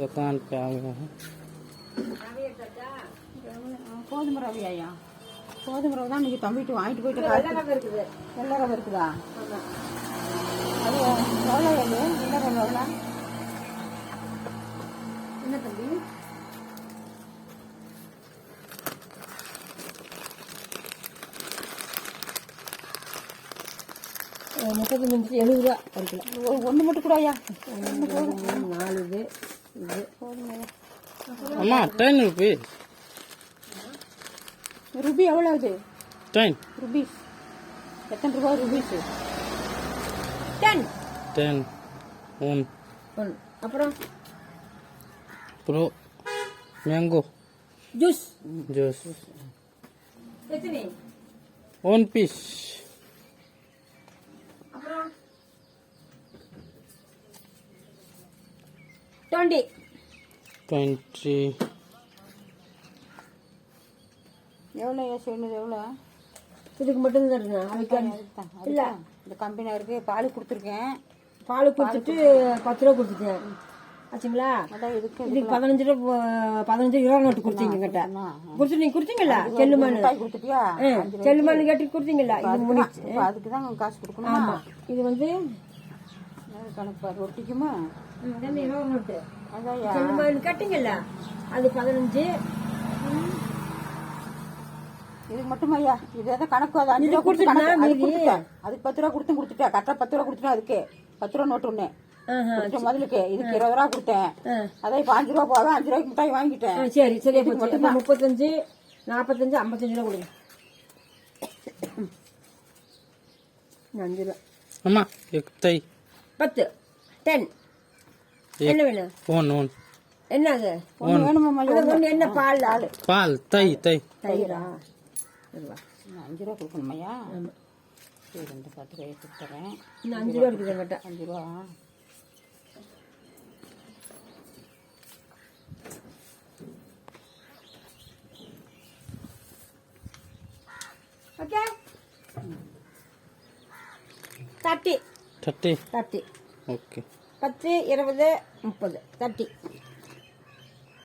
दुकान पे आ गए हैं। கோதுமை ரவையா? கோதுமை ரவை தான் நீங்கள் தம்பிட்டு வாங்கிட்டு போயிட்டு வெள்ளை ரவை இருக்குதா? அது எவ்வளோ எவ்வளோ வெள்ளை ரவை எவ்வளோ? என்ன தம்பி? 70 ரூபா ஒரு கிலோ. ஒன்று மட்டும் கூட ஐயா? 4 இது கோதுமை. அம்மா 10 rupees. ரூபி எவ்வளோ அது? 10 rupees. எத்தனை ரூபா rupees? 10. 1. அப்புறம் ப்ரோ மேங்கோ ஜூஸ் எத்தனை? 1 piece. அப்புறம் 20. எவ்வளோ சொன்னது? எவ்வளோ இதுக்கு மட்டும் தான் இல்லை, இந்த கம்பெனியாருக்கு பால் கொடுத்துருக்கேன். பால் கொடுத்துட்டு 10 ரூபா கொடுத்துட்டேன் ஆச்சுங்களா? இதுக்கு 15 ரூபா 15 நோட்டு கொடுத்தீங்க கிட்ட கொடுத்து நீங்க கொடுத்தீங்களா? செல்லுமானு கொடுத்துட்டியா? செல்லுமானு கேட்டு கொடுத்தீங்களா? இது முடிச்சு அதுக்கு தான் காசு கொடுக்கணும். ஆமா, இது வந்து கணக்கு பாரு ஒட்டிக்குமா? நோட்டு அதான் செல்லுமானு கேட்டீங்களா? அது 15. இதுக்கு மட்டும் ஐயா இது எதாவது கணக்கு? அது 5 ரூபா கொடுத்துட்டேன். அதுக்கு 10 ரூபா கொடுத்துட்டேன். கரெக்டாக 10 ரூபா கொடுத்துட்டேன். அதுக்கு 10 ரூபா நோட்டு ஒன்று முதலுக்கு. இதுக்கு 20 ரூபா கொடுத்தேன். அதான் இப்போ 5 ரூபா போவேன். 5 ரூபாய்க்கு மிட்டாய் வாங்கிட்டேன். சரி சரி, 35 45 55 ரூபா கொடுங்க. 5 ரூபா. அம்மா 10 10 என்ன வேணும்? ஒன் என்னது வேணுமா? ஒன்று என்ன? பால் தயிரா? 5 ரூபா கொடுக்கணுமையா? சரி, 2 10 ரூபாய் கொடுத்துறேன். இன்னும் 5 ரூபா இருக்குது என்கிட்ட. 5 ரூபா. Okay 30 okay. 10 20 30 30.